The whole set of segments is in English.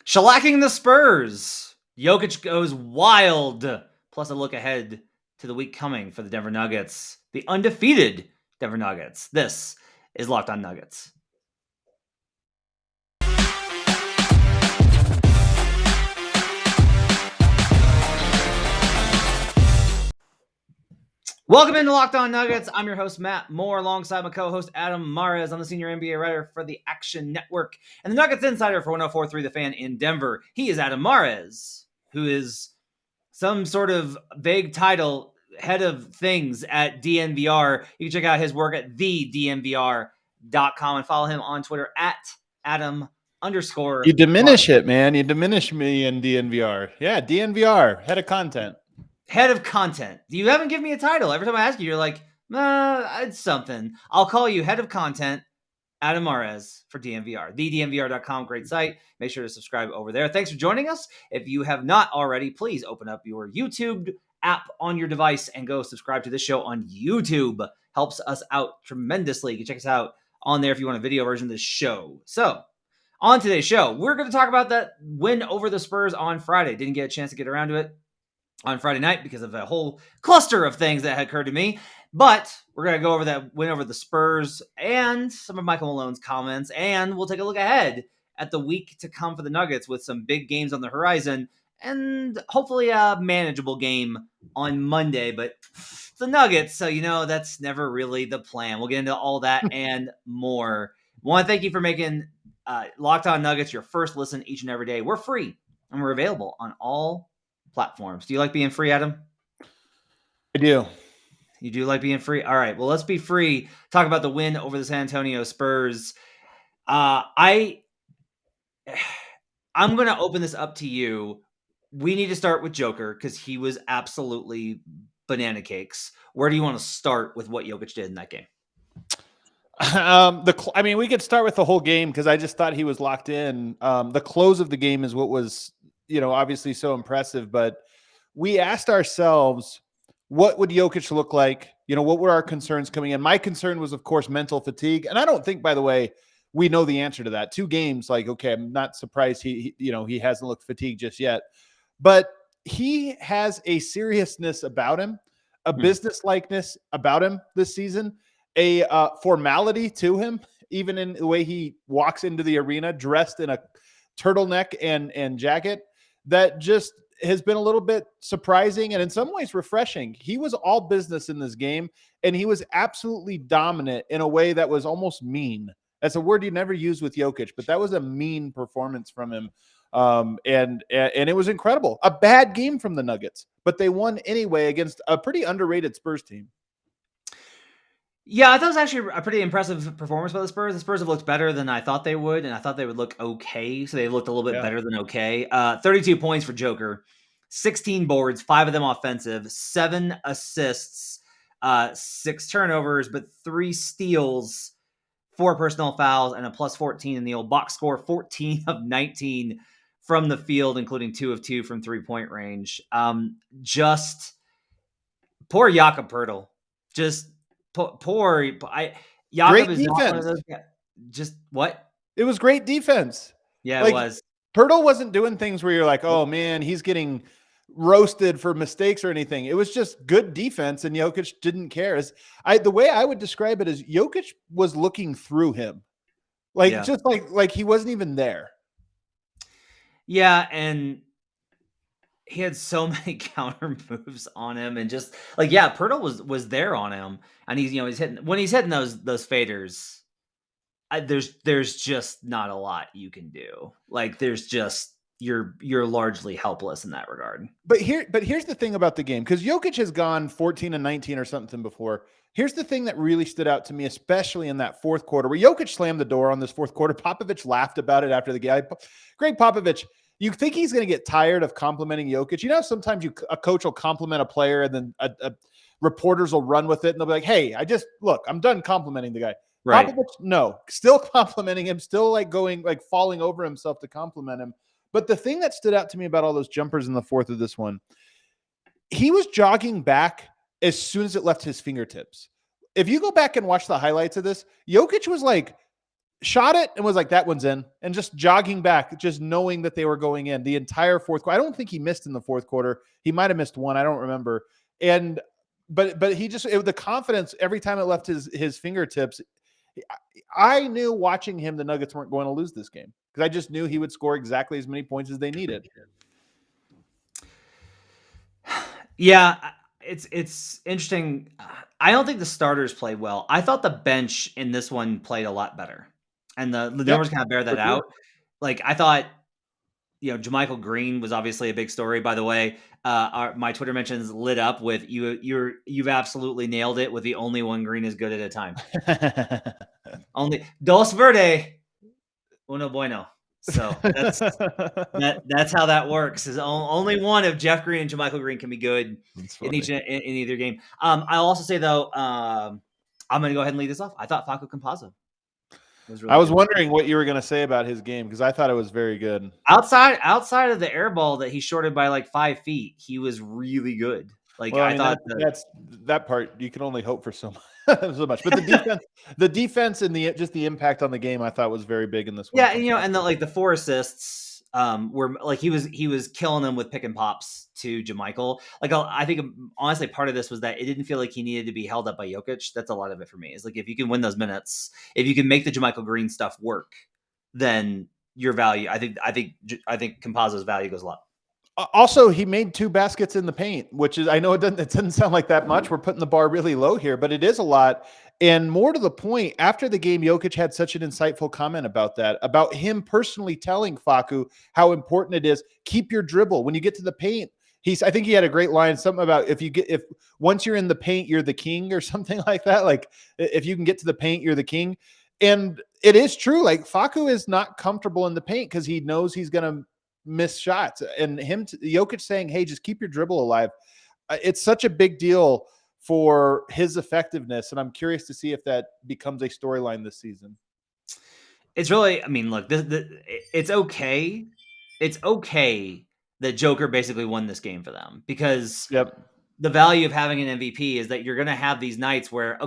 Shellacking the Spurs. Jokic goes wild. Plus a look ahead to the week coming for the Denver Nuggets. The undefeated Denver Nuggets. This is Locked On Nuggets. Welcome into Locked On Nuggets. I'm your host, Matt Moore, alongside my co-host, Adam Mares. I'm the senior NBA writer for the Action Network and the Nuggets insider for 104.3 The Fan in Denver. He is Adam Mares, who is some sort of vague title, head of things at DNVR. You can check out his work at thednvr.com and follow him on Twitter at Adam_. You diminish it, man. You diminish me in DNVR. Yeah, DNVR, head of content. Head of content. You haven't given me a title. Every time I ask you, you're like, it's something. I'll call you head of content, Adam Mares for DNVR. TheDNVR.com, great site. Make sure to subscribe over there. Thanks for joining us. If you have not already, please open up your YouTube app on your device and go subscribe to this show on YouTube. Helps us out tremendously. You can check us out on there if you want a video version of this show. So, on today's show, we're going to talk about that win over the Spurs on Friday. Didn't get a chance to get around to it on Friday night because of a whole cluster of things that had occurred to me. But we're going to go over that win over the Spurs and some of Michael Malone's comments, and we'll take a look ahead at the week to come for the Nuggets with some big games on the horizon and hopefully a manageable game on Monday. But it's the Nuggets, so that's never really the plan. We'll get into all that and more. I want to thank you for making Locked On Nuggets your first listen each and every day. We're free, and we're available on all platforms. Do you like being free, Adam? I do. You do like being free? All right. Well, let's be free. Talk about the win over the San Antonio Spurs. I'm going to open this up to you. We need to start with Joker because he was absolutely banana cakes. Where do you want to start with what Jokic did in that game? We could start with the whole game because I just thought he was locked in. The close of the game is what was obviously so impressive, but we asked ourselves, what would Jokic look like? What were our concerns coming in? My concern was, of course, mental fatigue. And I don't think, by the way, we know the answer to that. 2 games, okay, I'm not surprised he hasn't looked fatigued just yet, but he has a seriousness about him, a business-likeness about him this season, a formality to him, even in the way he walks into the arena dressed in a turtleneck and jacket. That just has been a little bit surprising and in some ways refreshing. He was all business in this game, and he was absolutely dominant in a way that was almost mean. That's a word you never use with Jokic, but that was a mean performance from him. And it was incredible. A bad game from the Nuggets, but they won anyway against a pretty underrated Spurs team. Yeah, I thought it was actually a pretty impressive performance by the Spurs. The Spurs have looked better than I thought they would, and I thought they would look okay, so they looked a little bit better than okay. 32 points for Joker, 16 boards, 5 of them offensive, 7 assists, 6 turnovers, but 3 steals, 4 personal fouls, and a plus 14 in the old box score, 14 of 19 from the field, including 2 of 2 from three-point range. Just poor Jakob Poeltl. Just poor. Jakob great is defense. not one of those. Just what? It was great defense. Yeah, it was. Poeltl wasn't doing things where you're like, oh man, he's getting roasted for mistakes or anything. It was just good defense, and Jokic didn't care. The way I would describe it is Jokic was looking through him, just like he wasn't even there. Yeah, and he had so many counter moves on him, and just Poeltl was there on him, and he's hitting those faders. There's just not a lot you can do. There's just you're largely helpless in that regard. But here's the thing about the game, because Jokic has gone 14 and 19 or something before. Here's the thing that really stood out to me, especially in that fourth quarter, where Jokic slammed the door on this fourth quarter. Popovich laughed about it after the game. Greg Popovich. You think he's going to get tired of complimenting Jokic? Sometimes a coach will compliment a player, and then reporters will run with it, and they'll be like, "Hey, I'm done complimenting the guy." Right? Popovich, no, still complimenting him, still falling over himself to compliment him. But the thing that stood out to me about all those jumpers in the fourth of this one, he was jogging back as soon as it left his fingertips. If you go back and watch the highlights of this, Jokic was shot it and was like, that one's in, and just jogging back, just knowing that they were going in the entire fourth quarter. I don't think he missed in the fourth quarter. He might have missed one. I don't remember. And, but he just, the confidence every time it left his fingertips. I knew watching him, the Nuggets weren't going to lose this game because I just knew he would score exactly as many points as they needed. Yeah, it's interesting. I don't think the starters played well. I thought the bench in this one played a lot better, and the numbers kind of bear that out. Like I thought, JaMychal Green was obviously a big story. By the way, my Twitter mentions lit up with you've absolutely nailed it with the only one Green is good at a time. Only Dos Verde, uno bueno. So that's how that works. Is only one of Jeff Green and JaMychal Green can be good in either game. I'll also say though, I'm going to go ahead and lead this off. I thought Facu Campazzo was really. I was wondering what you were going to say about his game because I thought it was very good. Outside of the air ball that he shorted by like 5 feet, he was really good. Like I thought that's that part you can only hope for so much. So much, but the defense and the impact on the game, I thought was very big in this one. Yeah, and the 4 assists were like he was killing them with pick and pops to JaMychal. Like I think honestly part of this was that it didn't feel like he needed to be held up by Jokic. That's a lot of it for me. It's like if you can win those minutes, if you can make the JaMychal Green stuff work, then your value. I think Campazzo's value goes a lot. Also, he made 2 baskets in the paint, which is, I know it doesn't sound like that much. We're putting the bar really low here, but it is a lot. And more to the point, after the game, Jokic had such an insightful comment about that, about him personally telling Facu how important it is. Keep your dribble. When you get to the paint, I think he had a great line, something about if once you're in the paint, you're the king or something like that. Like if you can get to the paint, you're the king. And it is true. Like Facu is not comfortable in the paint because he knows he's going to miss shots, and Jokic saying, hey, just keep your dribble alive. It's such a big deal for his effectiveness. And I'm curious to see if that becomes a storyline this season. It's really, I mean, look, it's okay. It's okay that Joker basically won this game for them because the value of having an MVP is that you're going to have these nights where,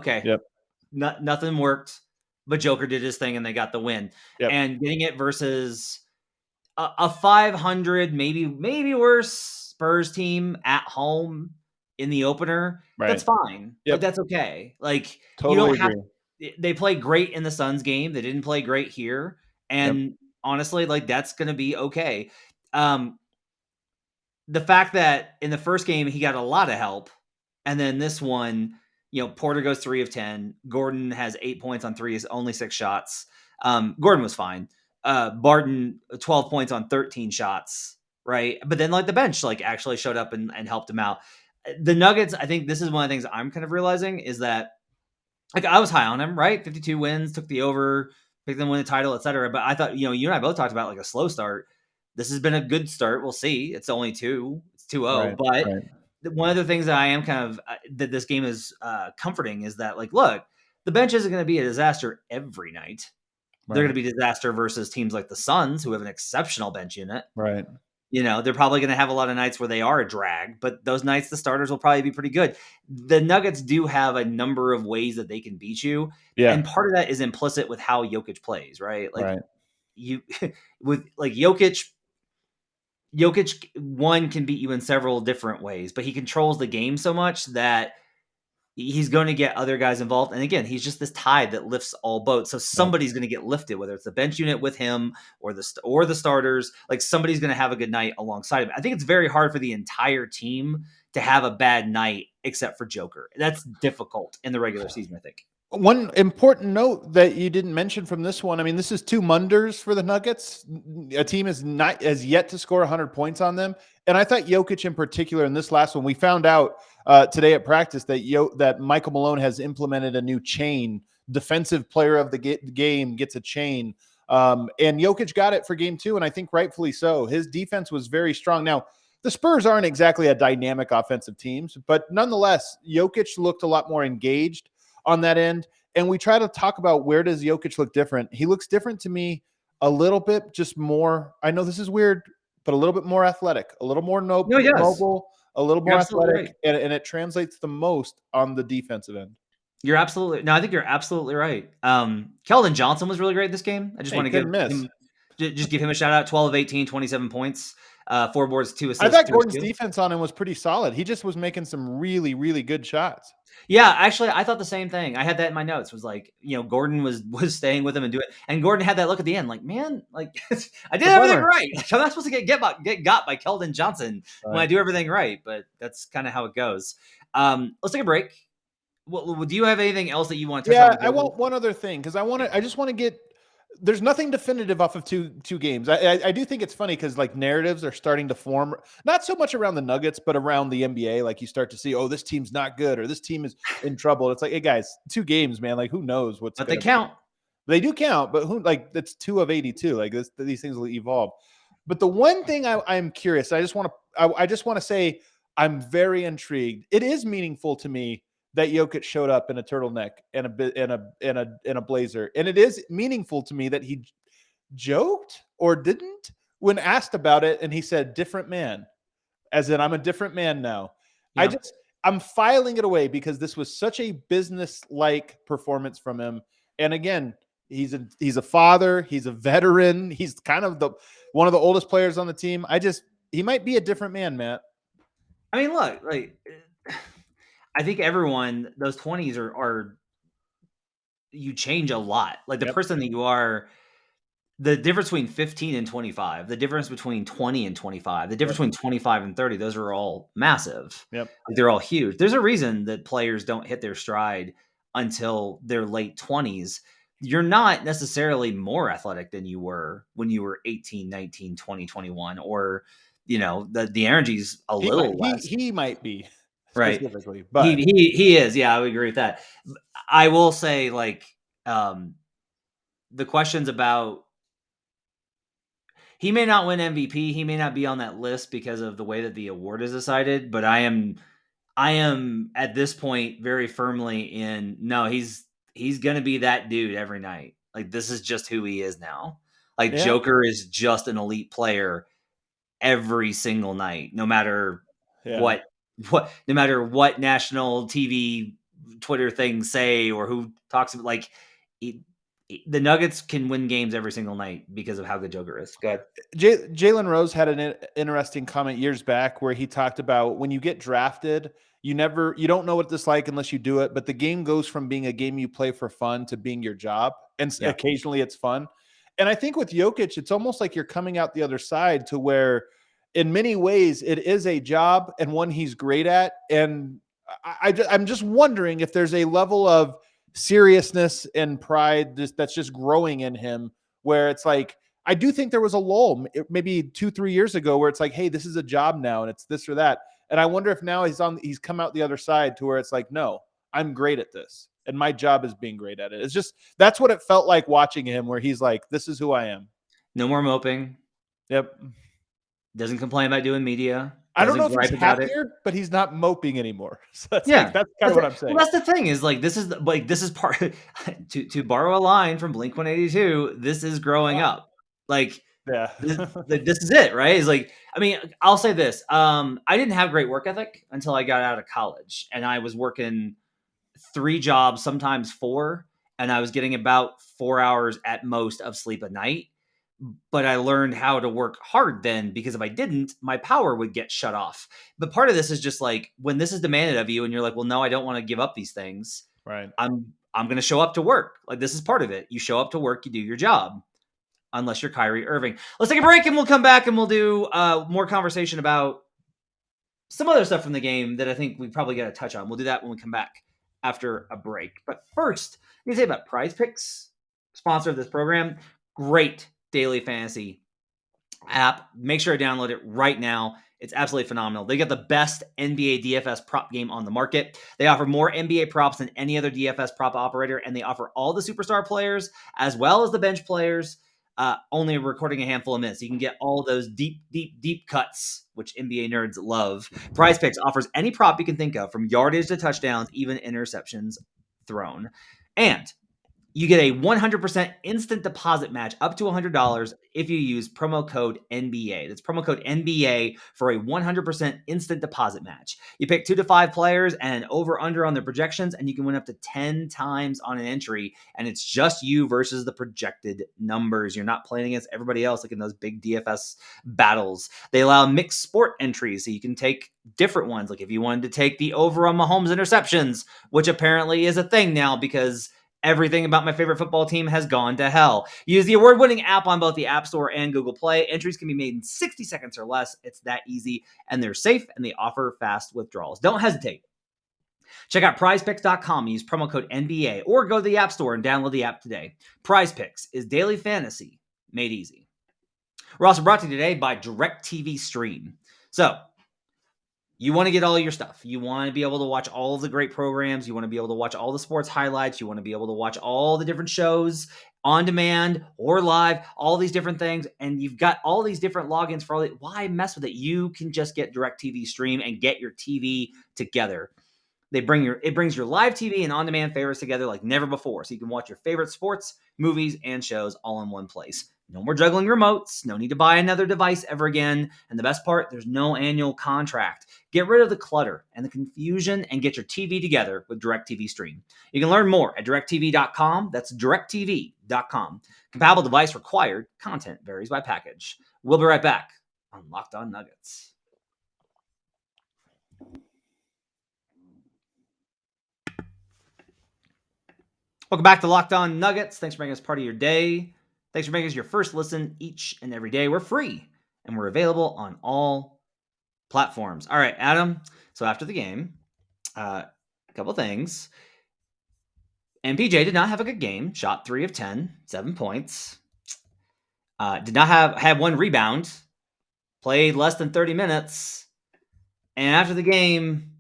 nothing worked, but Joker did his thing and they got the win. And getting it versus a 500, maybe worse Spurs team at home in the opener, that's fine. Like that's okay. Like totally you don't have. They played great in the Suns game. They didn't play great here, and honestly, like that's going to be okay. The fact that in the first game he got a lot of help, and then this one, Porter goes 3 of 10. Gordon has 8 points on threes, only 6 shots. Gordon was fine. Barton 12 points on 13 shots, right? But then like the bench like actually showed up and helped him out. The Nuggets, I think this is one of the things I'm kind of realizing is that like I was high on him, right? 52 wins, took the over, picked them to win the title, etc. But I thought, you and I both talked about like a slow start. This has been a good start. We'll see. It's only 2. It's 2-0. But one of the things that I am kind of that this game is comforting is that like, look, the bench isn't going to be a disaster every night. They're going to be disaster versus teams like the Suns, who have an exceptional bench unit. Right. They're probably going to have a lot of nights where they are a drag, but those nights the starters will probably be pretty good. The Nuggets do have a number of ways that they can beat you. Yeah. And part of that is implicit with how Jokic plays, right? Like you with like Jokic one can beat you in several different ways, but he controls the game so much that he's going to get other guys involved. And again, he's just this tide that lifts all boats. So somebody's going to get lifted, whether it's the bench unit with him or the starters, like somebody's going to have a good night alongside him. I think it's very hard for the entire team to have a bad night except for Joker. That's difficult in the regular season, I think. One important note that you didn't mention from this one, I mean, this is 2 Munders for the Nuggets. A team has yet to score 100 points on them. And I thought Jokic in particular in this last one, we found out today at practice that Michael Malone has implemented a new chain. Defensive player of the game gets a chain. And Jokic got it for game 2, and I think rightfully so. His defense was very strong. Now, the Spurs aren't exactly a dynamic offensive team, but nonetheless, Jokic looked a lot more engaged on that end. And we try to talk about where does Jokic look different. He looks different to me a little bit, just more, I know this is weird, but a little bit more athletic, a little more mobile, a little more athletic, and it translates the most on the defensive end. I think you're absolutely right. Keldon Johnson was really great this game. I just Hey, want to couldn't miss. give him a shout out. 12 of 18, 27 points, 4 boards, 2 I assists, thought 3 Gordon's steals. defense on him was pretty solid. He just was making some really, really good shots. Yeah, actually, I thought the same thing. I had that in my notes. Was like, Gordon was staying with him and doing it, and Gordon had that look at the end, like, man, like I did A everything bummer. right. Like, I'm not supposed to get got by Keldon Johnson when I Right. do everything right, but that's kind of how it goes. Let's take a break. Do you have anything else that you want to touch on Yeah, with I Jokic? want one other thing because I just want to get. There's nothing definitive off of two games. I do think it's funny because like narratives are starting to form, not so much around the Nuggets, but around the NBA. Like you start to see, oh, this team's not good or this team is in trouble. It's like, hey guys, 2 games, man. Like who knows what's But they gonna. count. They do count, but who like that's 2 of 82. Like these things will evolve. But the one thing I'm curious, I just want to say I'm very intrigued. It is meaningful to me that Jokic showed up in a turtleneck and a blazer, and it is meaningful to me that he joked or didn't when asked about it, and he said different man, as in I'm a different man now. I Yeah. just I'm filing it away because this was such a business like performance from him. And again, he's a father, he's a veteran, he's kind of the one of the oldest players on the team. He might be a different man, Matt. I mean, look, like I think everyone those 20s are you change a lot. Like the Yep. person that you are, the difference between 15 and 25, the difference between 20 and 25, the difference Yep. between 25 and 30, those are all massive. Yep. Like, they're all huge. There's a reason that players don't hit their stride until their late 20s. You're not necessarily more athletic than you were when you were 18, 19, 20, 21, or the energy's a little less, He might be right? specifically, He but he is. Yeah, I would agree with that. I will say, like, the questions about he may not win MVP. He may not be on that list because of the way that the award is decided. But I am at this point very firmly in no. He's gonna be that dude every night. Like this is just who he is now. Like yeah, Joker is just an elite player every single night, no matter yeah. no matter what national TV, Twitter things say or who talks about like. He, the Nuggets can win games every single night because of how good Joker is. Go ahead. Jalen Rose had an interesting comment years back where he talked about when you get drafted, you don't know what this like unless you do it. But the game goes from being a game you play for fun to being your job, and Yeah. occasionally it's fun. And I think with Jokic, it's almost like you're coming out the other side to where, in many ways, it is a job and one he's great at. And I'm just wondering if there's a level of seriousness and pride that's just growing in him, where it's like I do think there was a lull maybe 2-3 years ago where it's like, hey, this is a job now and it's this or that. And I wonder if now he's come out the other side to where it's like, no, I'm great at this. And my job is being great at it. It's just that's what it felt like watching him, where he's like, this is who I am. No more moping. Yep. Doesn't complain about doing media. I don't know Doesn't if he's gripe about it. happier, but he's not moping anymore. So that's Yeah. that's kind of what I'm saying. Well, that's the thing is like this is part to borrow a line from Blink 182. This is growing up. Like Yeah. this is it, right? It's like I mean, I'll say this. I didn't have great work ethic until I got out of college, and I was working 3 jobs, sometimes 4, and I was getting about 4 hours at most of sleep a night. But I learned how to work hard then because if I didn't, my power would get shut off. But part of this is just like when this is demanded of you and you're like, "Well, no, I don't want to give up these things." Right. I'm going to show up to work. Like this is part of it. You show up to work, you do your job. Unless you're Kyrie Irving. Let's take a break and we'll come back and we'll do more conversation about some other stuff from the game that I think we probably got to touch on. We'll do that when we come back after a break. But first, let me say about Prize Picks, sponsor of this program. Great daily fantasy app. Make sure to download it right now. It's absolutely phenomenal. They got the best NBA DFS prop game on the market. They offer more NBA props than any other DFS prop operator, and they offer all the superstar players as well as the bench players. Only recording a handful of minutes. So you can get all those deep, deep, deep cuts, which NBA nerds love. Prize Picks offers any prop you can think of, from yardage to touchdowns, even interceptions thrown. And You get a 100% instant deposit match up to $100 if you use promo code NBA. That's promo code NBA for a 100% instant deposit match. You pick 2 to 5 players and over under on their projections, and you can win up to 10 times on an entry. And it's just you versus the projected numbers. You're not playing against everybody else like in those big DFS battles. They allow mixed sport entries, so you can take different ones. Like if you wanted to take the over on Mahomes interceptions, which apparently is a thing now because everything about my favorite football team has gone to hell. Use the award-winning app on both the App Store and Google Play. Entries can be made in 60 seconds or less. It's that easy, and they're safe, and they offer fast withdrawals. Don't hesitate. Check out prizepicks.com and use promo code NBA, or go to the App Store and download the app today. Prize Picks is daily fantasy made easy. We're also brought to you today by DirecTV Stream. So, you want to get all your stuff. You want to be able to watch all of the great programs. You want to be able to watch all the sports highlights. You want to be able to watch all the different shows on demand or live, all these different things. And you've got all these different logins for all that. Why mess with it? You can just get DirecTV Stream and get your TV together. It brings your live TV and on-demand favorites together like never before. So you can watch your favorite sports, movies, and shows all in one place. No more juggling remotes. No need to buy another device ever again. And the best part, there's no annual contract. Get rid of the clutter and the confusion and get your TV together with DirecTV Stream. You can learn more at directtv.com. That's directtv.com. Compatible device required. Content varies by package. We'll be right back on Locked On Nuggets. Welcome back to Locked On Nuggets. Thanks for making us part of your day. Thanks for making us your first listen each and every day. We're free, and we're available on all platforms. All right, Adam. So after the game, a couple things. MPJ did not have a good game. Shot 3 of 10, 7 points. Did not had 1 rebound. Played less than 30 minutes. And after the game,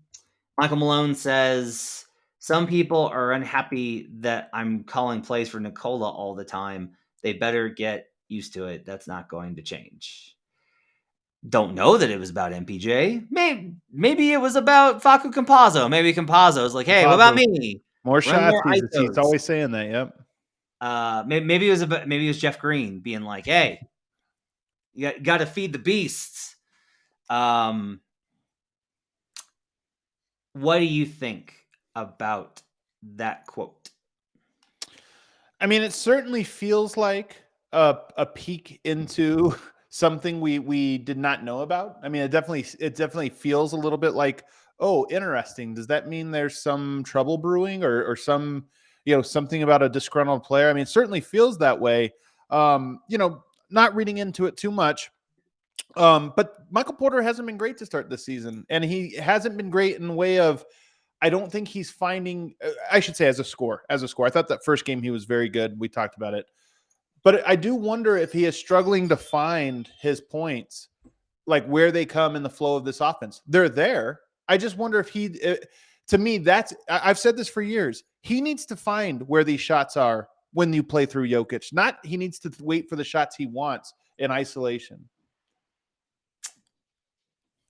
Michael Malone says, some people are unhappy that I'm calling plays for Nikola all the time. They better get used to it. That's not going to change. Don't know that it was about MPJ. Maybe it was about Facu Campazzo. Maybe Campazzo's like, hey, what about me? More Run shots. more He's always saying that. Yep. Maybe it was Jeff Green being like, hey, you got to feed the beasts. What do you think about that quote? I mean, it certainly feels like a peek into something we did not know about. I mean, it definitely feels a little bit like, oh, interesting. Does that mean there's some trouble brewing or some, something about a disgruntled player? I mean, it certainly feels that way. Not reading into it too much. But Michael Porter hasn't been great to start this season, and he hasn't been great in the way of, I don't think he's finding, I should say as a score. I thought that first game he was very good. We talked about it. But I do wonder if he is struggling to find his points, like where they come in the flow of this offense. They're there. I just wonder if to me, I've said this for years. He needs to find where these shots are when you play through Jokic. Not he needs to wait for the shots he wants in isolation.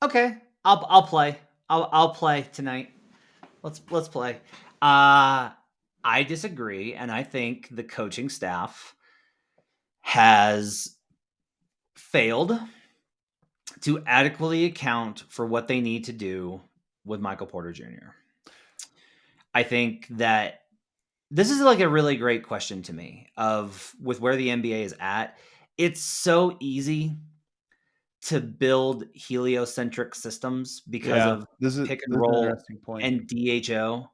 Okay, I'll play. I'll play tonight. Let's play. I disagree, and I think the coaching staff has failed to adequately account for what they need to do with Michael Porter Jr. I think that this is like a really great question to me with where the NBA is at. It's so easy to build heliocentric systems because of pick and roll and DHO.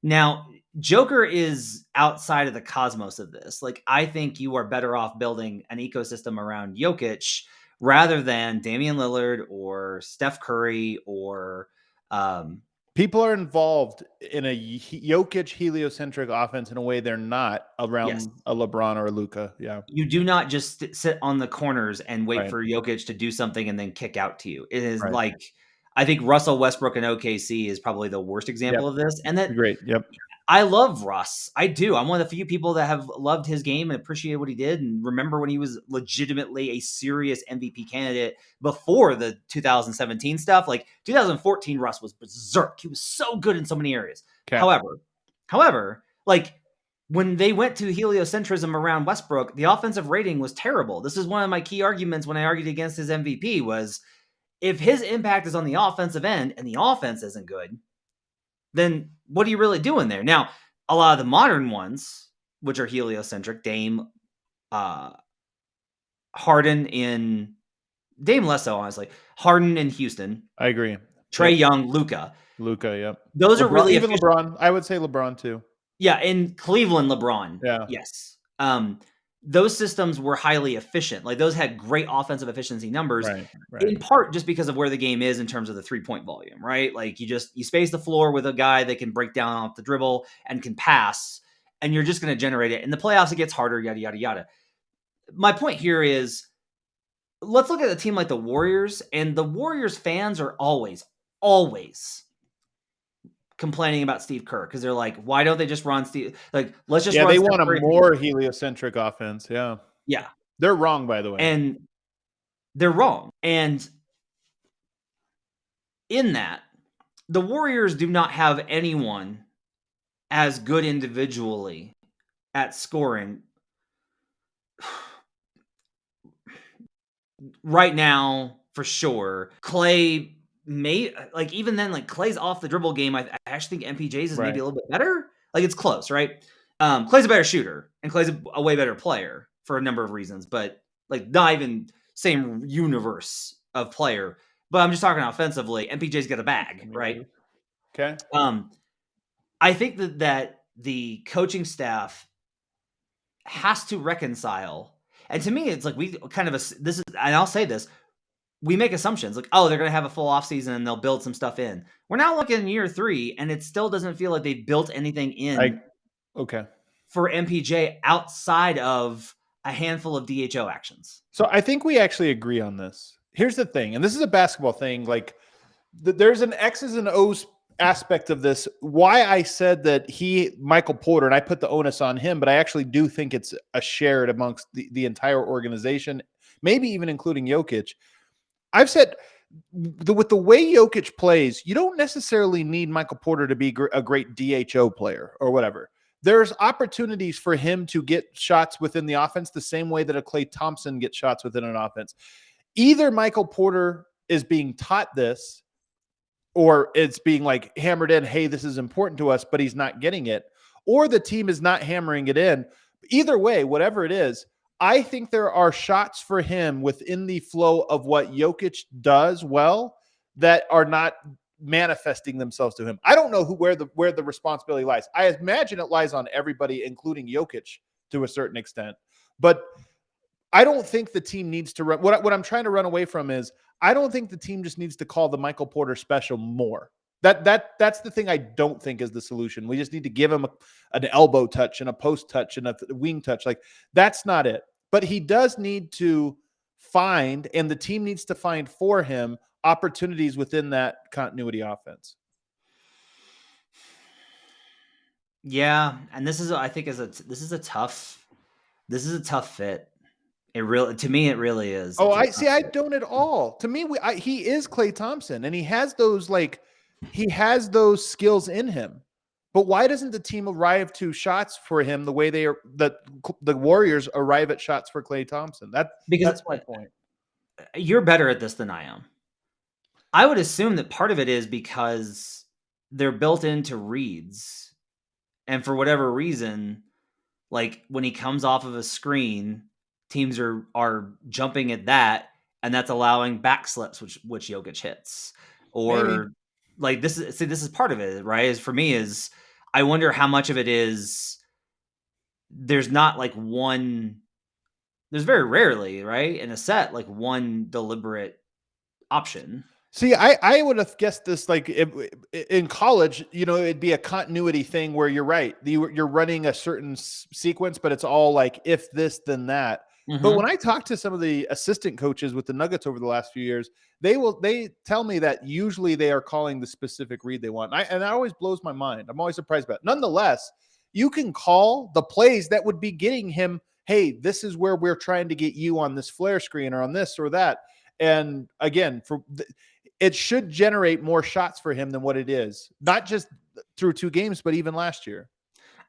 Now, Joker is outside of the cosmos of this. Like, I think you are better off building an ecosystem around Jokic rather than Damian Lillard or Steph Curry or people are involved in a Jokic heliocentric offense in a way they're not around a LeBron or a Luka. Yeah. You do not just sit on the corners and wait for Jokic to do something and then kick out to you. It is like, I think Russell Westbrook in OKC is probably the worst example of this. And that great. Yep. I love Russ. I do. I'm one of the few people that have loved his game and appreciate what he did. And remember when he was legitimately a serious MVP candidate before the 2017 stuff. Like 2014, Russ was berserk. He was so good in so many areas. Okay. However, like when they went to heliocentrism around Westbrook, the offensive rating was terrible. This is one of my key arguments when I argued against his MVP was if his impact is on the offensive end and the offense isn't good, then what are you really doing there? Now, a lot of the modern ones, which are heliocentric, Dame, Harden in Dame less so, honestly. Harden in Houston, I agree. Trae Young, Luka. Yep. Those are really even efficient. LeBron. I would say LeBron too. Yeah, in Cleveland, LeBron. Yeah. Yes. Those systems were highly efficient. Like those had great offensive efficiency numbers, Right. in part just because of where the game is in terms of the 3-point volume, right? Like you space the floor with a guy that can break down off the dribble and can pass, and you're just going to generate it. In the playoffs, it gets harder, yada, yada, yada. My point here is let's look at a team like the Warriors, and the Warriors fans are always complaining about Steve Kerr because they're like, why don't they just run Steve? Like, let's just run. They Steph want a Curry. more heliocentric offense. Yeah. Yeah. They're wrong, by the way. And they're wrong. And in that, the Warriors do not have anyone as good individually at scoring right now, for sure. Clay even then, like Clay's off the dribble game. I actually think MPJ's is maybe a little bit better. Like it's close, right? Clay's a better shooter, and Clay's a way better player for a number of reasons, but like not even same universe of player. But I'm just talking offensively. MPJ's got a bag, right? Okay. I think that the coaching staff has to reconcile. And to me, it's like we kind of this is, and I'll say this: we make assumptions like, oh, they're going to have a full offseason and they'll build some stuff in. We're now looking in year 3, and it still doesn't feel like they've built anything in. For MPJ outside of a handful of DHO actions. So I think we actually agree on this. Here's the thing, and this is a basketball thing. Like there's an X's and O's aspect of this. Why I said that Michael Porter, and I put the onus on him, but I actually do think it's a shared amongst the entire organization, maybe even including Jokic. I've said with the way Jokic plays, you don't necessarily need Michael Porter to be a great DHO player or whatever. There's opportunities for him to get shots within the offense the same way that a Klay Thompson gets shots within an offense. Either Michael Porter is being taught this, or it's being like hammered in, hey, this is important to us, but he's not getting it, or the team is not hammering it in. Either way, whatever it is, I think there are shots for him within the flow of what Jokic does well that are not manifesting themselves to him. I don't know where the responsibility lies. I imagine it lies on everybody, including Jokic to a certain extent. But I don't think the team needs to run. What I'm trying to run away from is I don't think the team just needs to call the Michael Porter special more. That's the thing I don't think is the solution. We just need to give him an elbow touch and a post touch and a wing touch. Like that's not it. But he does need to find, and the team needs to find for him opportunities within that continuity offense. Yeah, and this is I think this is a tough fit. To me, it really is. Oh, I don't at all. To me, he is Klay Thompson, and he has those skills in him. But why doesn't the team arrive to shots for him the way the Warriors arrive at shots for Klay Thompson? That's my point. You're better at this than I am. I would assume that part of it is because they're built into reads, and for whatever reason, like when he comes off of a screen, teams are jumping at that, and that's allowing back slips, which Jokic hits. Or maybe. Like this is part of it, right? For me is I wonder how much of it is there's not like one. There's very rarely, right, in a set, like one deliberate option. See, I would have guessed this like in college, it'd be a continuity thing where you're right. You're running a certain sequence, but it's all like if this, then that. Mm-hmm. But when I talk to some of the assistant coaches with the Nuggets over the last few years, they tell me that usually they are calling the specific read they want. And that always blows my mind. I'm always surprised about it. Nonetheless, you can call the plays that would be getting him, hey, this is where we're trying to get you on this flare screen or on this or that. And again, it should generate more shots for him than what it is, not just through 2 games, but even last year.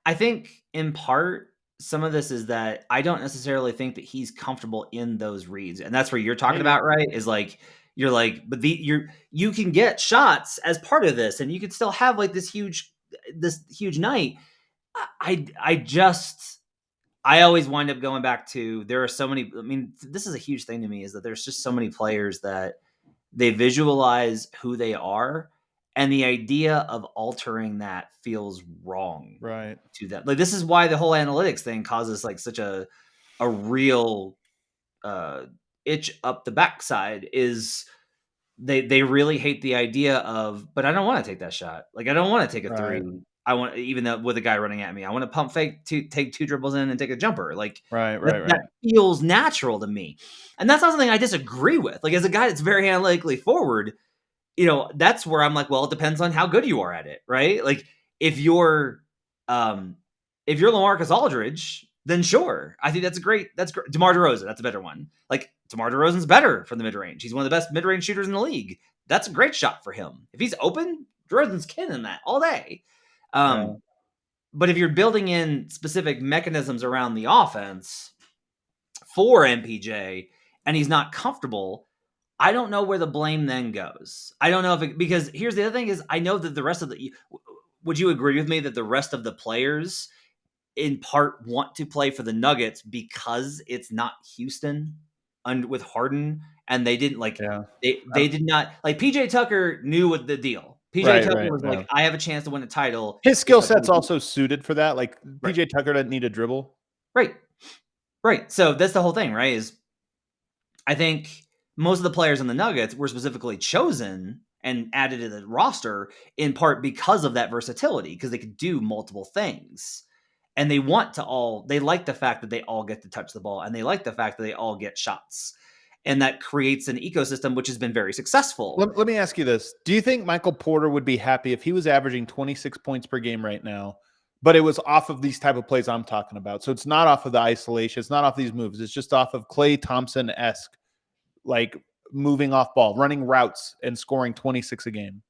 I think in part some of this is that I don't necessarily think that he's comfortable in those reads, and that's where you're talking about, right? Is like you're like, but you can get shots as part of this, and you could still have like this huge night. I just I always wind up going back to there are so many. I mean, this is a huge thing to me is that there's just so many players that they visualize who they are, and the idea of altering that feels wrong Right. to them. Like this is why the whole analytics thing causes like such a real itch up the backside is they really hate the idea of, but I don't want to take that shot. Like I don't want to take a Right. three. I want even though with a guy running at me, I want to pump fake to take 2 dribbles in and take a jumper. Like Right. that feels natural to me. And that's not something I disagree with. Like as a guy that's very analytically forward, that's where I'm like, well, it depends on how good you are at it, right? Like if you're LaMarcus Aldridge, then sure. I think that's great. DeMar DeRozan, that's a better one. Like DeMar DeRozan's better from the mid-range. He's one of the best mid-range shooters in the league. That's a great shot for him. If he's open, DeRozan's killing that all day. But if you're building in specific mechanisms around the offense for MPJ and he's not comfortable, I don't know where the blame then goes. I don't know because here's the other thing is I know that the rest of would you agree with me that the rest of the players in part want to play for the Nuggets because it's not Houston with Harden and they didn't like they did not like PJ Tucker knew what the deal. PJ Tucker was like, I have a chance to win a title. His skill set's also suited for that. Like PJ Tucker doesn't need a dribble. Right. So that's the whole thing, right? Is I think most of the players in the Nuggets were specifically chosen and added to the roster in part because of that versatility, because they could do multiple things. And they like the fact that they all get to touch the ball and they like the fact that they all get shots. And that creates an ecosystem which has been very successful. Let me ask you this. Do you think Michael Porter would be happy if he was averaging 26 points per game right now, but it was off of these type of plays I'm talking about? So it's not off of the isolation. It's not off these moves. It's just off of Klay Thompson-esque, like moving off ball, running routes and scoring 26 a game.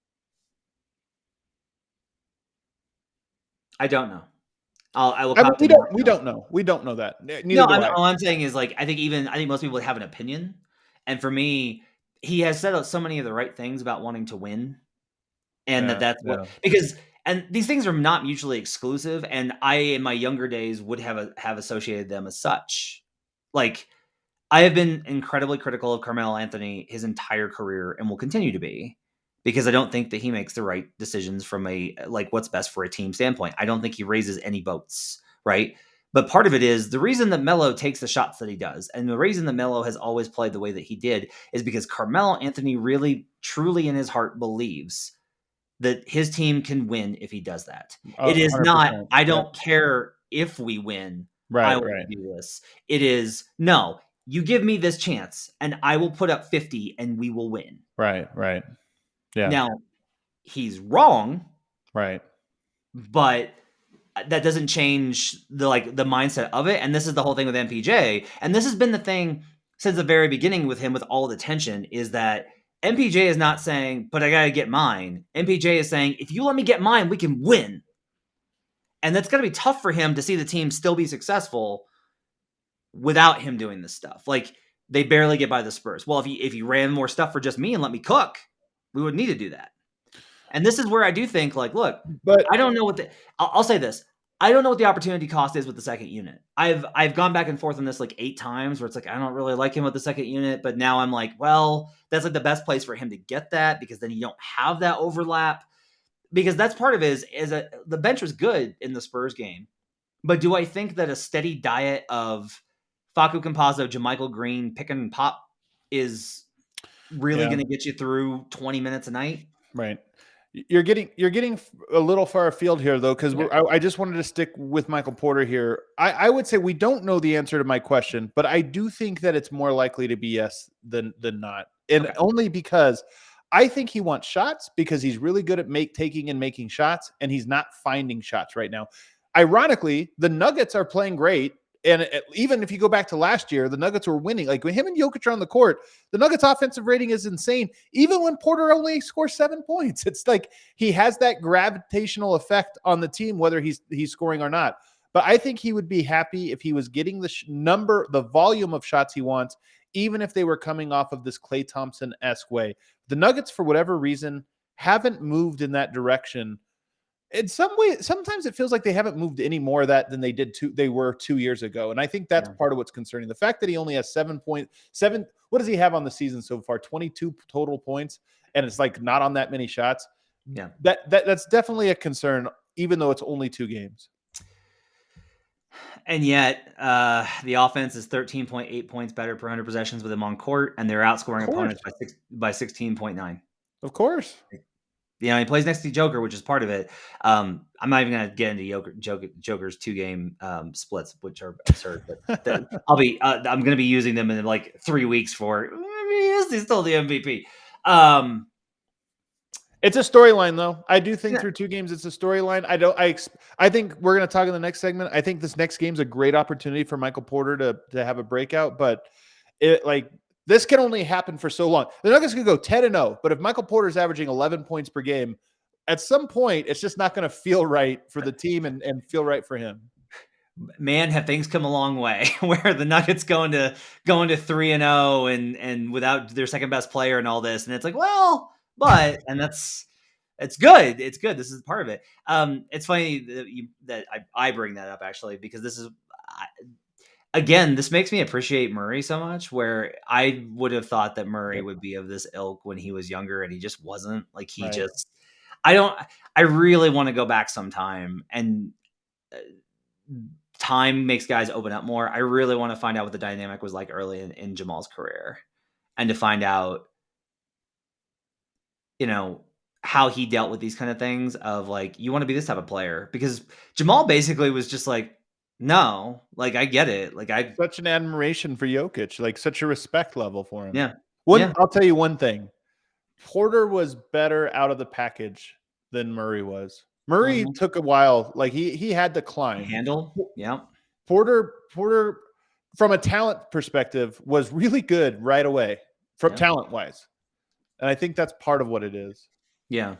I don't know. We don't know. We don't know that. All I'm saying is like I think most people would have an opinion, and for me, he has said so many of the right things about wanting to win, and because these things are not mutually exclusive, and I in my younger days would have associated them as such. Like I have been incredibly critical of Carmelo Anthony his entire career, and will continue to be. Because I don't think that he makes the right decisions from what's best for a team standpoint. I don't think he raises any boats, right? But part of it is the reason that Melo takes the shots that he does, and the reason that Melo has always played the way that he did is because Carmelo Anthony really, truly in his heart believes that his team can win if he does that. It is not, I don't care if we win. I will do this. It is, no, you give me this chance and I will put up 50 and we will win. Right. Yeah. Now, he's wrong. Right. But that doesn't change the mindset of it. And this is the whole thing with MPJ. And this has been the thing since the very beginning with him with all the tension is that MPJ is not saying, but I got to get mine. MPJ is saying, if you let me get mine, we can win. And that's going to be tough for him to see the team still be successful without him doing this stuff. Like they barely get by the Spurs. Well, if he ran more stuff for just me and let me cook, we would need to do that. And this is where I do think, like, look, but I don't know I'll say this. I don't know what the opportunity cost is with the second unit. I've gone back and forth on this like 8 times where it's like, I don't really like him with the second unit, but now I'm like, well, that's like the best place for him to get that because then you don't have that overlap. Because that's part of it is the bench was good in the Spurs game. But do I think that a steady diet of Facu Campazzo, JaMychal Green, pick and pop is really going to get you through 20 minutes a night? Right. You're getting a little far afield here, though, because I just wanted to stick with Michael Porter here. I would say we don't know the answer to my question, but I do think that it's more likely to be yes than not. And only because I think he wants shots because he's really good at taking and making shots, and he's not finding shots right now. Ironically, the Nuggets are playing great. And even if you go back to last year, the Nuggets were winning. Like when him and Jokic are on the court, the Nuggets offensive rating is insane. Even when Porter only scores 7 points, it's like he has that gravitational effect on the team, whether he's scoring or not. But I think he would be happy if he was getting the volume of shots he wants, even if they were coming off of this Klay Thompson-esque way. The Nuggets, for whatever reason, haven't moved in that direction. In some way, sometimes it feels like they haven't moved any more of that than they were 2 years ago. And I think that's part of what's concerning. The fact that he only has 7.7, what does he have on the season so far? 22 total points, and it's like not on that many shots. Yeah. That's definitely a concern, even though it's only 2 games. And yet, the offense is 13.8 points better per 100 possessions with him on court, and they're outscoring opponents by 16.9. Of course. You know, he plays next to Joker, which is part of it. I'm not even going to get into Joker's 2-game splits, which are absurd. But I'm going to be using them in like 3 weeks for. He's still the MVP. It's a storyline, though. I do think through 2 games, it's a storyline. I think we're going to talk in the next segment. I think this next game's a great opportunity for Michael Porter to have a breakout, but this can only happen for so long. The Nuggets can go 10-0, but if Michael Porter's averaging 11 points per game, at some point, it's just not going to feel right for the team and feel right for him. Man, have things come a long way where the Nuggets going to 3-0 and without their second best player and all this, and it's like, well, but and it's good. It's good. This is part of it. It's funny that I bring that up actually because this is. Again, this makes me appreciate Murray so much, where I would have thought that Murray would be of this ilk when he was younger, and he just wasn't. Like, I really want to go back sometime, and time makes guys open up more. I really want to find out what the dynamic was like early in Jamal's career, and to find out, how he dealt with these kind of things of like, you want to be this type of player, because Jamal basically was just like, no, like I get it. Like such an admiration for Jokic, like such a respect level for him. Yeah. I'll tell you one thing. Porter was better out of the package than Murray was. Murray took a while. Like he had to climb. Handle. Yeah. Porter from a talent perspective was really good right away from talent wise. And I think that's part of what it is. Yeah.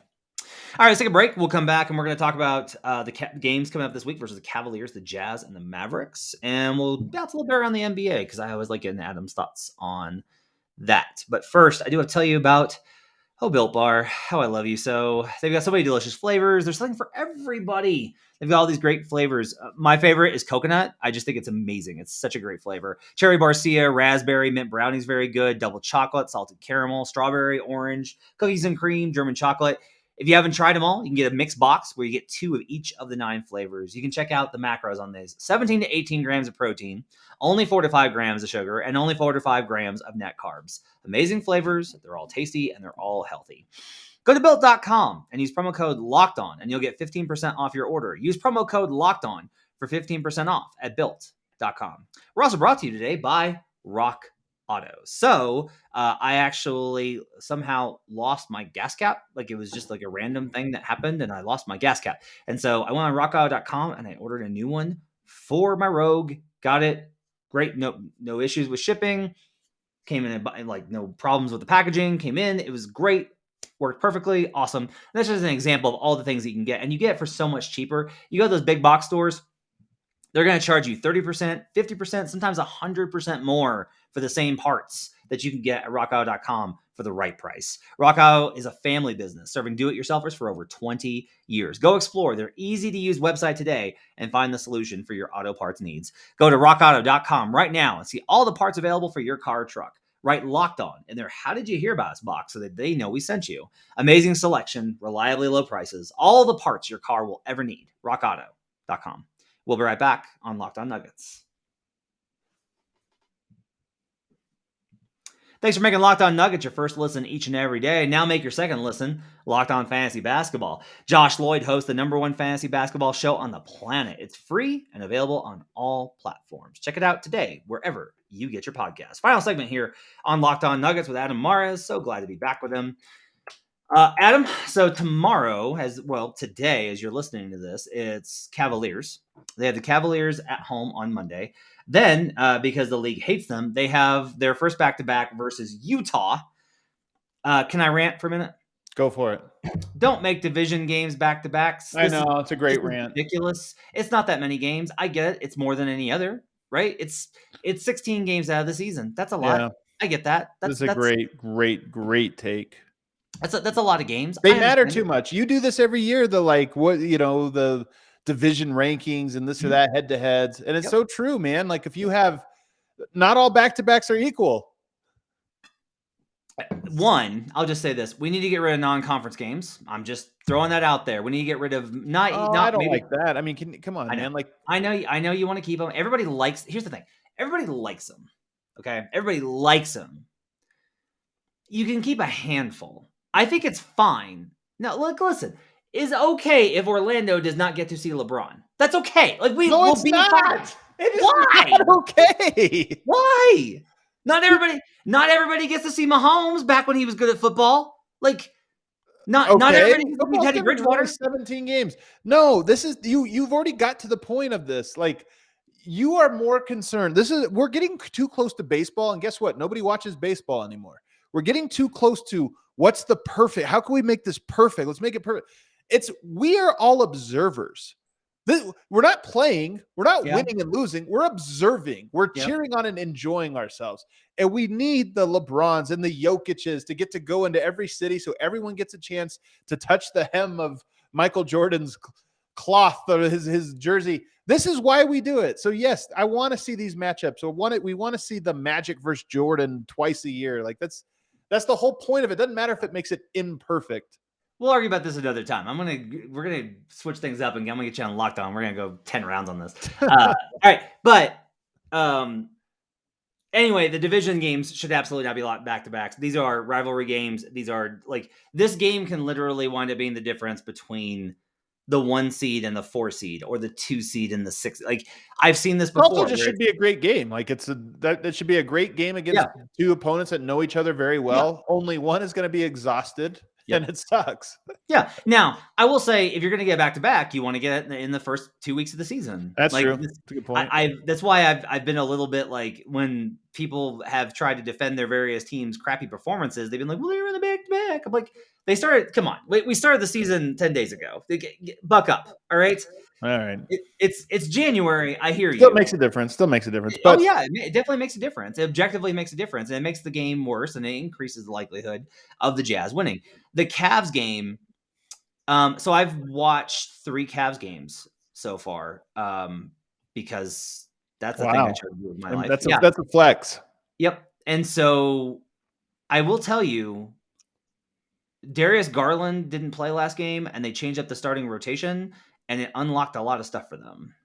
All right, let's take a break. We'll come back and we're going to talk about the games coming up this week versus the Cavaliers, the Jazz, and the Mavericks. And we'll bounce a little bit around the NBA because I always like getting Adam's thoughts on that. But first, I do have to tell you about Built Bar, how I love you. So they've got so many delicious flavors. There's something for everybody. They've got all these great flavors. My favorite is coconut. I just think it's amazing. It's such a great flavor. Cherry barcia, raspberry, mint brownie's very good. Double chocolate, salted caramel, strawberry, orange, cookies and cream, German chocolate. If you haven't tried them all, you can get a mixed box where you get 2 of each of the 9 flavors. You can check out the macros on these. 17 to 18 grams of protein, only 4 to 5 grams of sugar, and only 4 to 5 grams of net carbs. Amazing flavors. They're all tasty, and they're all healthy. Go to Built.com and use promo code LOCKEDON, and you'll get 15% off your order. Use promo code LOCKEDON for 15% off at Built.com. We're also brought to you today by Rock Auto. So I actually somehow lost my gas cap. Like it was just like a random thing that happened and I lost my gas cap. And so I went on rockauto.com and I ordered a new one for my Rogue. Got it. Great. No issues with shipping. Came in and like no problems with the packaging. Came in. It was great. Worked perfectly. Awesome. And that's just an example of all the things that you can get. And you get it for so much cheaper. You go to those big box stores, they're going to charge you 30%, 50%, sometimes 100% more for the same parts that you can get at rockauto.com for the right price. Rock Auto is a family business serving do-it-yourselfers for over 20 years. Go explore their easy-to-use website today and find the solution for your auto parts needs. Go to rockauto.com right now and see all the parts available for your car or truck. Write Locked On in their How Did You Hear About Us box so that they know we sent you. Amazing selection, reliably low prices, all the parts your car will ever need. rockauto.com. We'll be right back on Locked On Nuggets. Thanks for making Locked On Nuggets your first listen each and every day. Now make your second listen Locked On Fantasy Basketball. Josh Lloyd hosts the #1 fantasy basketball show on the planet. It's free and available on all platforms. Check it out today, wherever you get your podcasts. Final segment here on Locked On Nuggets with Adam Mares. So glad to be back with him. Adam, so tomorrow, today, as you're listening to this, it's Cavaliers. They have the Cavaliers at home on Monday. Then, because the league hates them, they have their first back-to-back versus Utah. Can I rant for a minute? Go for it. Don't make division games back-to-backs. I know, it's a This great is rant. ridiculous. It's not that many games. I get it. It's more than any other, right? It's 16 games out of the season. That's a lot. Yeah, I get that. this is a great take. That's a lot of games. They I matter understand too it. much. You do this every year, the division rankings and this or that head to heads. And it's Yep. so true, man. Like if you have not all back to backs are equal. One, I'll just say this: we need to get rid of non-conference games. I'm just throwing that out there. We need to get rid of I not don't maybe. like that. I mean, come on, I know. man. Like I know you want to keep them. Everybody likes. Here's the thing: everybody likes them. Okay, everybody likes them. You can keep a handful. I think it's fine. Now, look, listen. It's okay if Orlando does not get to see LeBron. That's okay. Like no, will it's be not. fine. It is Why? not okay. Why? Not everybody gets to see Mahomes back when he was good at football. Like not everybody gets to see Football's Teddy gonna be Bridgewater. only 17 games. No, this is you've already got to the point of this. Like you are more concerned. We're getting too close to baseball, and guess what? Nobody watches baseball anymore. We're getting too close to what's the perfect. How can we make this perfect? Let's make it perfect. We are all observers. We're not playing. We're not winning and losing. We're observing. We're cheering on and enjoying ourselves. And we need the LeBrons and the Jokic's to get to go into every city so everyone gets a chance to touch the hem of Michael Jordan's cloth or his jersey. This is why we do it. So yes, I want to see these matchups. We want to see the Magic versus Jordan twice a year. Like that's the whole point of it. Doesn't matter if it makes it imperfect. We'll argue about this another time. We're gonna switch things up, and I'm gonna get you on Locked On. We're gonna go 10 rounds on this. All right, but anyway, the division games should absolutely not be back to backs. These are rivalry games. These are like this game can literally wind up being the difference between the 1 seed and the 4 seed, or the 2 seed and the 6. Like I've seen this before. Also, just should be a great game. Like that should be a great game against two opponents that know each other very well. Yeah. Only one is going to be exhausted. Yep. And it sucks. Yeah. Now, I will say, if you're going to get back to back, you want to get it in the first 2 weeks of the season. That's true. That's a good point. That's why I've been a little bit like when people have tried to defend their various teams' crappy performances, they've been like, "Well, they were in the back to back." I'm like, they started. Come on, we started the season 10 days ago. Buck up, all right. All right. It's January. I hear you. Still makes a difference. But yeah, it definitely makes a difference. It objectively makes a difference, and it makes the game worse, and it increases the likelihood of the Jazz winning. The Cavs game. So I've watched 3 Cavs games so far, because that's the thing I try to do with my life. That's a flex. Yep. And so I will tell you, Darius Garland didn't play last game, and they changed up the starting rotation, and it unlocked a lot of stuff for them.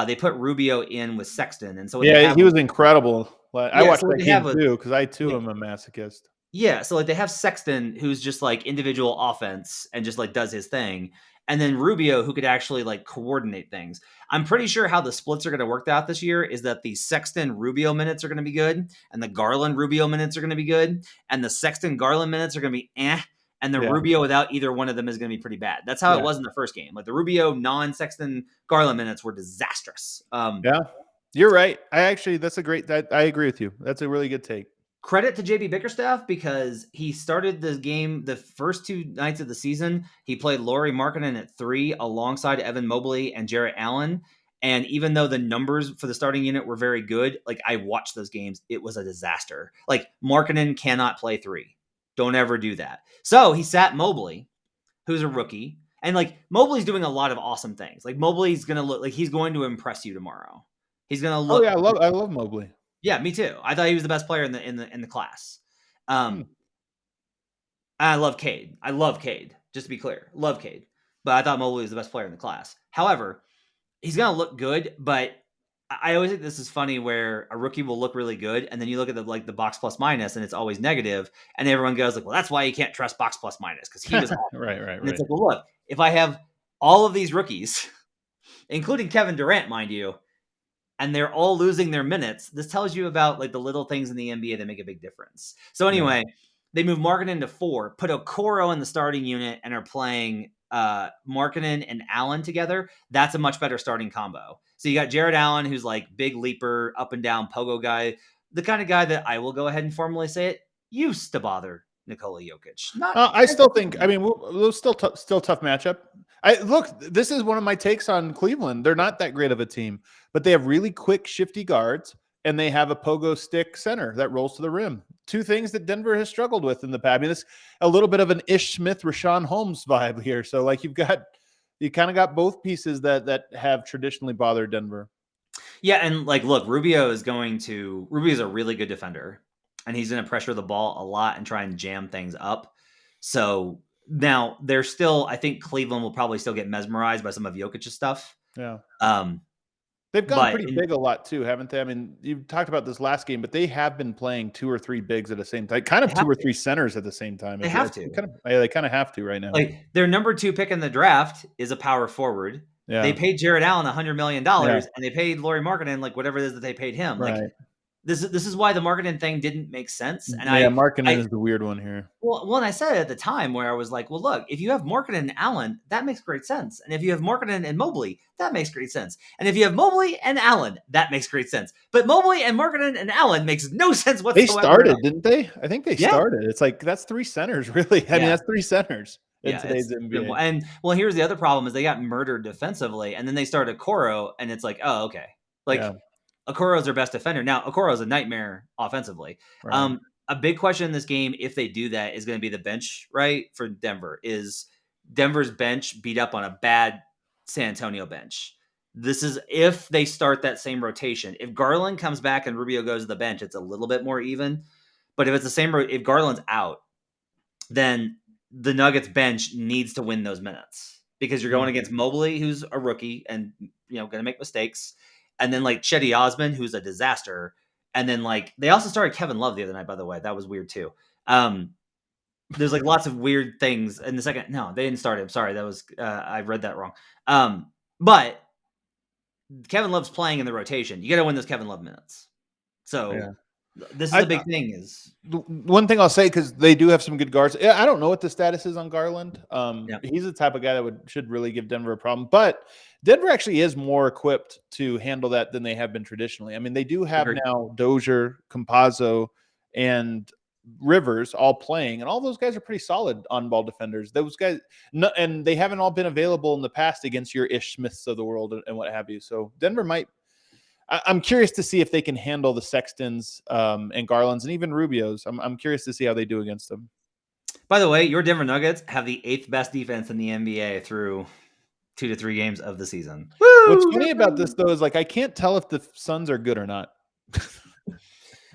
They put Rubio in with Sexton, and so he was incredible. I watched that game too because I too am a masochist. Yeah, so like they have Sexton, who's just like individual offense and just like does his thing, and then Rubio, who could actually like coordinate things. I'm pretty sure how the splits are going to work out this year is that the Sexton Rubio minutes are going to be good, and the Garland Rubio minutes are going to be good, and the Sexton Garland minutes are going to be and the Rubio without either one of them is going to be pretty bad. That's how it was in the first game. Like the Rubio non-Sexton Garland minutes were disastrous. Yeah, you're right. That's a great. I agree with you. That's a really good take. Credit to JB Bickerstaff because he started the game the first 2 nights of the season. He played Lauri Markkanen at 3 alongside Evan Mobley and Jarrett Allen. And even though the numbers for the starting unit were very good, like I watched those games, it was a disaster. Like Markkanen cannot play 3. Don't ever do that. So he sat Mobley, who's a rookie. And like Mobley's doing a lot of awesome things. Like Mobley's going to look like he's going to impress you tomorrow. He's going to look. Oh yeah, I love Mobley. Yeah, me too. I thought he was the best player in the class. I love Cade. Just to be clear, love Cade. But I thought Mobley was the best player in the class. However, he's gonna look good. But I always think this is funny where a rookie will look really good, and then you look at the box plus minus, and it's always negative, and everyone goes like, "Well, that's why you can't trust box plus minus because he was right." And it's like, well, look, if I have all of these rookies, including Kevin Durant, mind you, and they're all losing their minutes, this tells you about like the little things in the NBA that make a big difference. So anyway, They move Markkanen to 4, put Okoro in the starting unit, and are playing Markkanen and Allen together. That's a much better starting combo. So you got Jared Allen, who's like big leaper, up and down pogo guy, the kind of guy that I will go ahead and formally say it used to bother Nikola Jokic. Not I still think. I mean, we'll still tough matchup. Look. This is one of my takes on Cleveland. They're not that great of a team, but they have really quick, shifty guards, and they have a pogo stick center that rolls to the rim. Two things that Denver has struggled with in the past. I mean, it's a little bit of an Ish Smith, Rashawn Holmes vibe here. So, like, you kind of got both pieces that have traditionally bothered Denver. Yeah, and like, look, Rubio is a really good defender, and he's going to pressure the ball a lot and try and jam things up. So now they're still, I think Cleveland will probably still get mesmerized by some of Jokic's stuff. Yeah. Um, They've gone pretty big a lot too, haven't they? I mean, you talked about this last game, but they have been playing 2 or 3 bigs at the same time, kind of 2 or 3 centers at the same time. They have to. They kind of have to right now. Like, their number 2 pick in the draft is a power forward. Yeah. They paid Jared Allen $100 million, and they paid Lauri Markkanen like whatever it is that they paid him. Right. Like, this is why the Markkanen thing didn't make sense. And Markkanen is the weird one here. Well, and I said it at the time where I was like, well, look, if you have Markkanen and Allen, that makes great sense. And if you have Markkanen and Mobley, that makes great sense. And if you have Mobley and Allen, that makes great sense. But Mobley and Markkanen and Allen makes no sense whatsoever. They started, didn't they? I think they started. It's like, that's 3 centers, really. I mean, that's 3 centers in today's NBA. And, well, here's the other problem is they got murdered defensively, and then they started Okoro, and it's like, oh, okay. Like, Okoro's their best defender. Now, Okoro's a nightmare offensively. Right. A big question in this game, if they do that, is going to be the bench, right, for Denver. Is Denver's bench beat up on a bad San Antonio bench? This is if they start that same rotation. If Garland comes back and Rubio goes to the bench, it's a little bit more even. But if it's the same, if Garland's out, then the Nuggets bench needs to win those minutes because you're going against Mobley, who's a rookie and going to make mistakes. And then like Chetty Osman, who's a disaster. And then like they also started Kevin Love the other night, by the way. That was weird too. There's like lots of weird things in the second. No, they didn't start him. Sorry. That was, I read that wrong. But Kevin Love's playing in the rotation. You got to win those Kevin Love minutes. So this is the big thing is one thing I'll say, because they do have some good guards. I don't know what the status is on Garland. He's the type of guy that should really give Denver a problem, but Denver actually is more equipped to handle that than they have been traditionally. I mean, they do have now Dozier, Campazzo, and Rivers all playing, and all those guys are pretty solid on-ball defenders. Those guys, and they haven't all been available in the past against your Ish Smiths of the world and what have you. So Denver might. I'm curious to see if they can handle the Sextons and Garlands and even Rubios. I'm curious to see how they do against them. By the way, your Denver Nuggets have the 8th best defense in the NBA through 2 to 3 games of the season. Woo! What's funny about this, though, is like I can't tell if the Suns are good or not.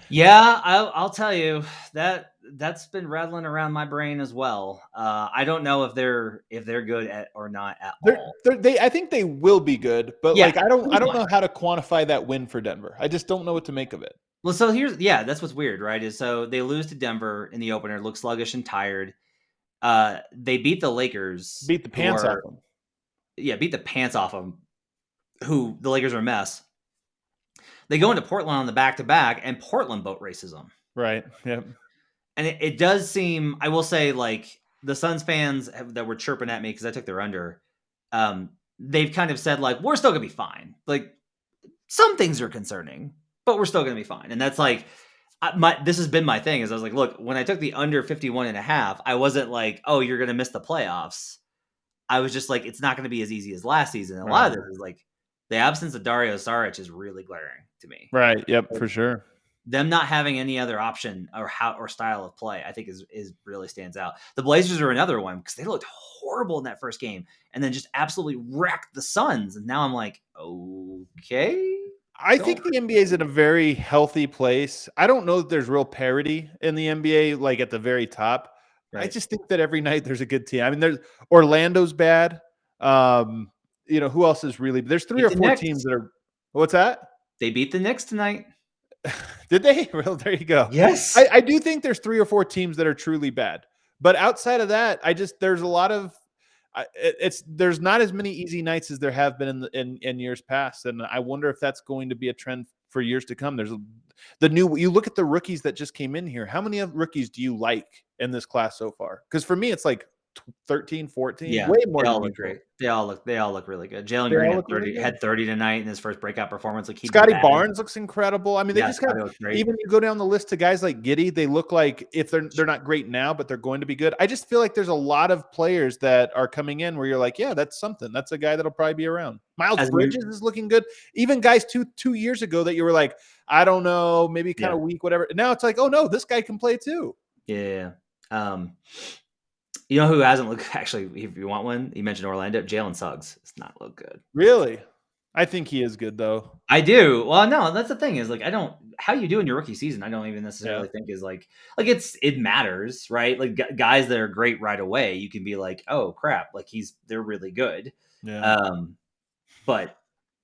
Yeah, I'll tell you that's been rattling around my brain as well. I don't know if they're good at or not at all. I think they will be good, but like I don't know how to quantify that win for Denver. I just don't know what to make of it. Well, so that's what's weird, right? Is so they lose to Denver in the opener, look sluggish and tired. They beat the Lakers, beat the pants off them. Yeah, beat the pants off them. Who the Lakers are a mess. They go into Portland on the back-to-back, and Portland boat races them. Right. Yep. And it does seem, I will say, like the Suns fans that were chirping at me because I took their under, they've kind of said like, we're still going to be fine. Like some things are concerning, but we're still going to be fine. And that's like, this has been my thing is I was like, look, when I took the under 51.5, I wasn't like, oh, you're going to miss the playoffs. I was just like, it's not going to be as easy as last season. And a lot of this is like the absence of Dario Saric is really glaring to me. Right. Yep. For sure. Them not having any other option or style of play, I think is really stands out. The Blazers are another one because they looked horrible in that first game and then just absolutely wrecked the Suns. And now I'm like, okay. I think the NBA is in a very healthy place. I don't know that there's real parity in the NBA, like at the very top. Right. I just think that every night there's a good team. I mean, there's Orlando's bad. Who else is really? There's 3 or 4 teams that are. What's that? They beat the Knicks tonight. Did they? Well, there you go. Yes. I do think there's 3 or 4 teams that are truly bad. But outside of that, there's a lot of there's not as many easy nights as there have been in years past. And I wonder if that's going to be a trend for years to come. There's you look at the rookies that just came in here. How many of rookies do you like in this class so far? Because for me, it's like 13, 14, Yeah, way more they all than look usual. great. They all look really good. Jalen They Green all had look really 30 good. had 30 tonight in his first breakout performance. Like he'd be Scotty bad. Barnes looks incredible. I mean, they Yeah, just got, Scotty looks great. even you go down the list to guys like Giddy, they look like if they're not great now, but they're going to be good. I just feel like there's a lot of players that are coming in where you're like, yeah, that's something. That's a guy that'll probably be around. Miles As Bridges is looking good. Even guys two years ago that you were like, I don't know, maybe kind Yeah. of weak, whatever. Now it's like, oh no, this guy can play too. Yeah. You know who hasn't looked actually, if you want one, you mentioned Orlando, Jalen Suggs. It's not look good. Really? I think he is good though. I do. Well, no, that's the thing is like I don't how you do in your rookie season, I don't even necessarily Yeah. think is like it matters, right? Like guys that are great right away, you can be like, "Oh crap, like they're really good." Yeah. Um but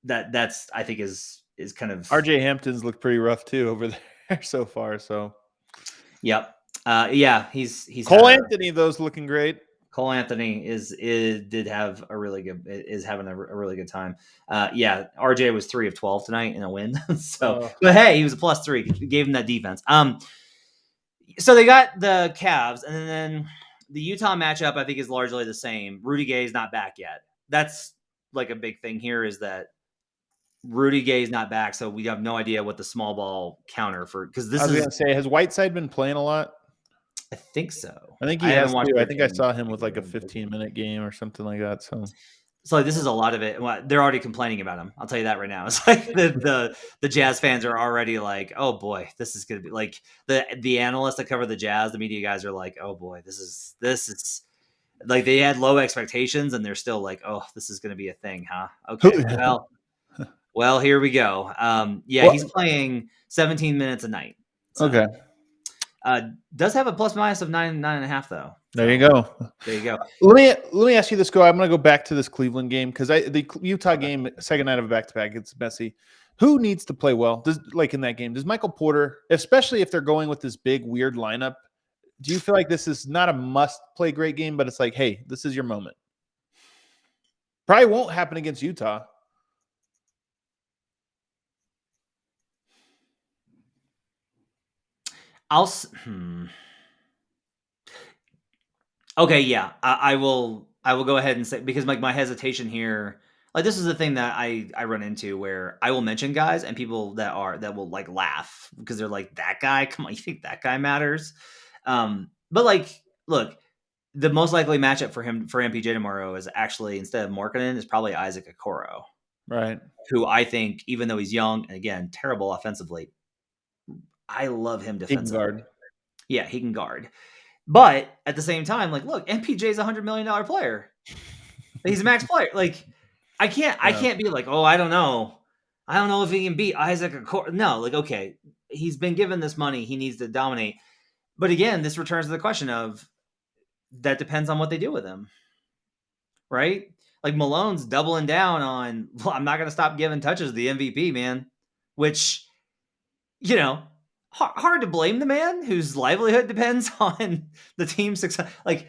that's I think is kind of RJ Hampton's looked pretty rough too over there so far. So yep. Yeah, he's Cole had Anthony, those looking great. Cole Anthony did have a really good is having a really good time. Yeah, RJ was 3 of 12 tonight in a win. So, but hey, he was a +3. Gave him that defense. So they got the Cavs, and then the Utah matchup I think is largely the same. Rudy Gay is not back yet. That's like a big thing here is that Rudy Gay is not back, so we have no idea what the small ball counter for because I this was is gonna say, has Whiteside been playing a lot? I think so. I think I he haven't has watched too. I their think I game. saw him with like a 15-minute game or something like that. So like, this is a lot of it. Well, they're already complaining about him. I'll tell you that right now. It's like the Jazz fans are already like, oh boy, this is gonna be like the analysts that cover the Jazz, the media guys are like, oh boy, this is like they had low expectations and they're still like, oh, this is gonna be a thing, huh? Okay, well, here we go. Yeah, Well, he's playing 17 minutes a night. So okay, does have a plus minus of 9.5 though. there you So go. there you go. Let me ask you this. I'm going to go back to this Cleveland game because the Utah Okay. game, second night of a back-to-back, it's messy. Who needs to play well? Like in that game, does Michael Porter, especially if they're going with this big weird lineup, do you feel like this is not a must-play great game, but it's like, hey, this is your moment? Probably won't happen against Utah. Okay, yeah, I will. I will go ahead and say because like my hesitation here, like this is the thing that I run into where I will mention guys and people that will like laugh because they're like that guy. Come on, you think that guy matters? But like, look, the most likely matchup for him for MPJ tomorrow is actually instead of Markkanen is probably Isaac Okoro, Right. who I think even though he's young and again terrible offensively, I love him He can defensively. guard. Yeah, he can guard. But at the same time, like, look, MPJ is $100 million player. He's a max player. Like, I can't be like, oh, I don't know if he can beat Isaac Okoro. No, like, okay, he's been given this money, he needs to dominate. But again, this returns to the question of that depends on what they do with him, right? Like Malone's doubling down on, well, I'm not going to stop giving touches to the MVP, man. Which, you know, hard to blame the man whose livelihood depends on the team's success. Like,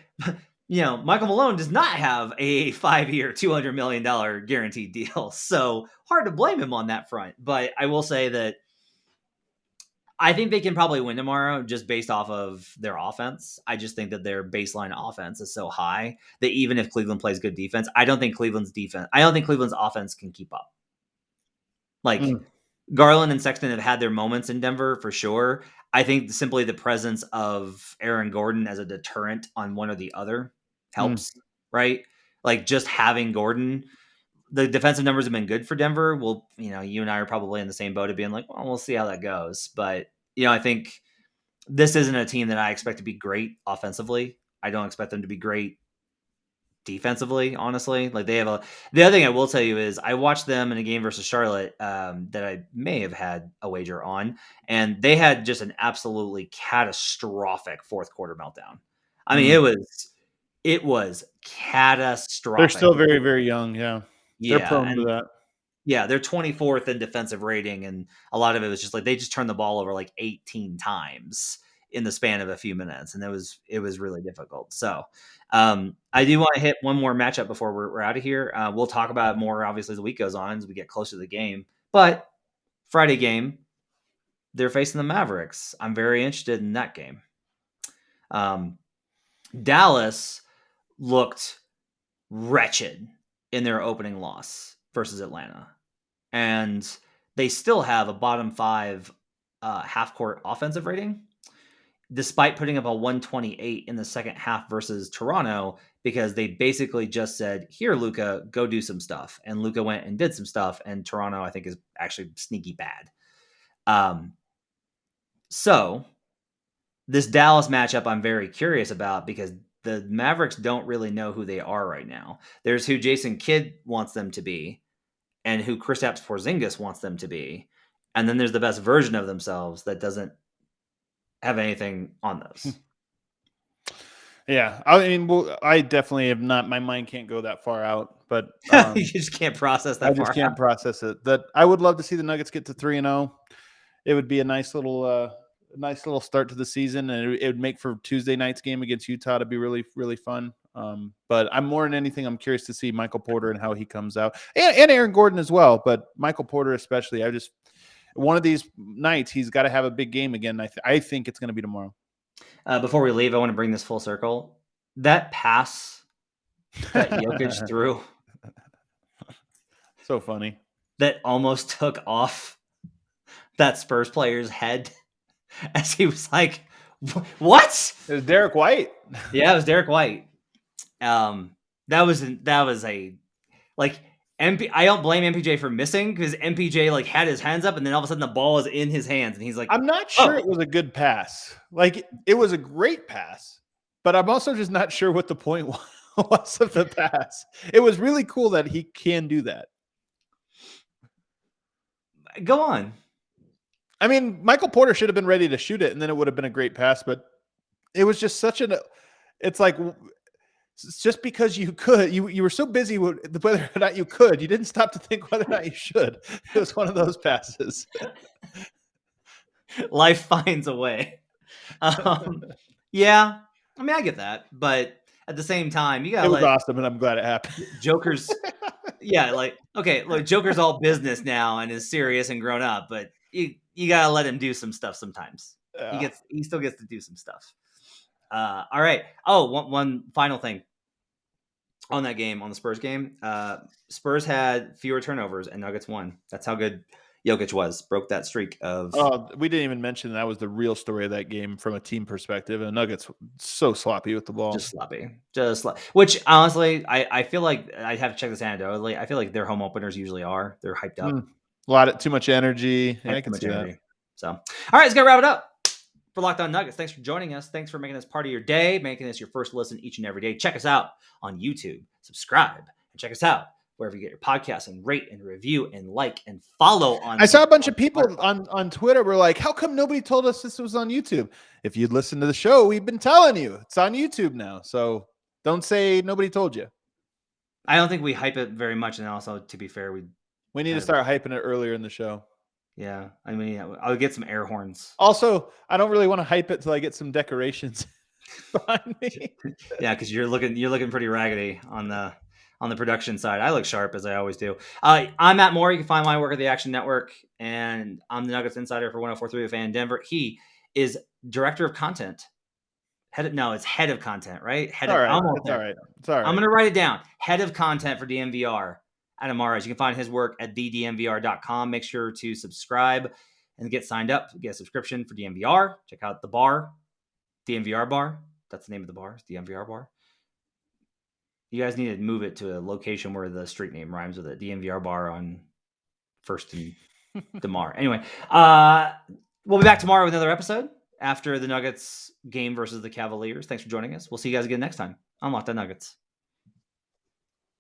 you know, Michael Malone does not have a 5-year, $200 million guaranteed deal. So hard to blame him on that front. But I will say that I think they can probably win tomorrow just based off of their offense. I just think that their baseline offense is so high that even if Cleveland plays good defense, I don't think Cleveland's offense can keep up. Like, Garland and Sexton have had their moments in Denver for sure. I think simply the presence of Aaron Gordon as a deterrent on one or the other helps, right? Like just having Gordon, the defensive numbers have been good for Denver. Well, you know, you and I are probably in the same boat of being like, well, we'll see how that goes. But, you know, I think this isn't a team that I expect to be great offensively. I don't expect them to be great defensively, honestly. Like the other thing I will tell you is I watched them in a game versus Charlotte that I may have had a wager on, and they had just an absolutely catastrophic fourth quarter meltdown. I mean, it was catastrophic. They're still very, very young. Yeah. They're Yeah, prone to and that. yeah, they're 24th in defensive rating, and a lot of it was just like they just turned the ball over like 18 times in the span of a few minutes, and it was really difficult. So I do want to hit one more matchup before we're out of here. We'll talk about it more obviously as the week goes on as we get closer to the game. But Friday game, they're facing the Mavericks. I'm very interested in that game. Dallas looked wretched in their opening loss versus Atlanta. And they still have a bottom 5 half-court offensive rating, despite putting up a 128 in the second half versus Toronto, because they basically just said, here, Luka, go do some stuff. And Luka went and did some stuff, and Toronto, I think, is actually sneaky bad. So this Dallas matchup I'm very curious about, because the Mavericks don't really know who they are right now. There's who Jason Kidd wants them to be and who Kristaps Porzingis wants them to be. And then there's the best version of themselves that doesn't have anything on those. Yeah, I mean, well, I definitely have not. My mind can't go that far out, but you just can't process that. I just can't process it. That I would love to see the Nuggets get to 3-0. It would be a nice little start to the season, and it would make for Tuesday night's game against Utah to be really, really fun. But I'm more than anything, I'm curious to see Michael Porter and how he comes out, and Aaron Gordon as well. But Michael Porter especially, one of these nights he's got to have a big game again. I think it's going to be tomorrow. Before we leave, I want to bring this full circle. That pass that Jokic threw, so funny, that almost took off that Spurs player's head as he was like, what? It was Derrick White. Yeah, it was Derrick White. That was a like I don't blame MPJ for missing, because MPJ like had his hands up, and then all of a sudden the ball is in his hands, and he's like, I'm not sure it was a good pass. Like, it was a great pass, but I'm also just not sure what the point was of the pass. It was really cool that he can do that. Go on. I mean, Michael Porter should have been ready to shoot it, and then it would have been a great pass, but it was just it's like, just because you could, you were so busy with whether or not you could, you didn't stop to think whether or not you should. It was one of those passes. Life finds a way. Yeah, I mean, I get that, but at the same time, you gotta. It was awesome, and I'm glad it happened. Joker's, yeah, like, okay, look, Joker's all business now and is serious and grown up, but you gotta let him do some stuff sometimes. Yeah. He still gets to do some stuff. All right. Oh, one final thing on that game, on the Spurs game. Spurs had fewer turnovers and Nuggets won. That's how good Jokic was. Broke that streak of. Oh, we didn't even mention that was the real story of that game from a team perspective. And Nuggets so sloppy with the ball. Just sloppy. Which, honestly, I feel like I have to check this anecdotally. I feel like their home openers usually are. They're hyped up. Too much energy. Yeah, I can see that. So, all right, let's go wrap it up. For Locked On Nuggets, thanks for joining us. Thanks for making us part of your day, making this your first listen each and every day. Check us out on YouTube, subscribe, and check us out wherever you get your podcasts, and rate and review and like and follow on. I saw a bunch of people on Twitter were like, how come nobody told us this was on YouTube? If you'd listened to the show, we've been telling you it's on YouTube now. So don't say nobody told you. I don't think we hype it very much. And also, to be fair, we need to start hyping it earlier in the show. Yeah, I mean, I'll get some air horns. Also, I don't really want to hype it till I get some decorations behind me. Yeah, because you're looking pretty raggedy on the production side. I look sharp, as I always do. I'm Matt Moore. You can find my work at the Action Network, and I'm the Nuggets insider for 104.3 The Fan in Denver. He is director of content. It's head of content, right? It's all right. I'm going to write it down. Head of content for DMVR. Adam Mares. You can find his work at thedmvr.com. Make sure to subscribe and get signed up. Get a subscription for DMVR. Check out the bar, DMVR bar. That's the name of the bar, DMVR bar. You guys need to move it to a location where the street name rhymes with it. DMVR bar on First and DeMar. Anyway, we'll be back tomorrow with another episode after the Nuggets game versus the Cavaliers. Thanks for joining us. We'll see you guys again next time on Locked On Nuggets.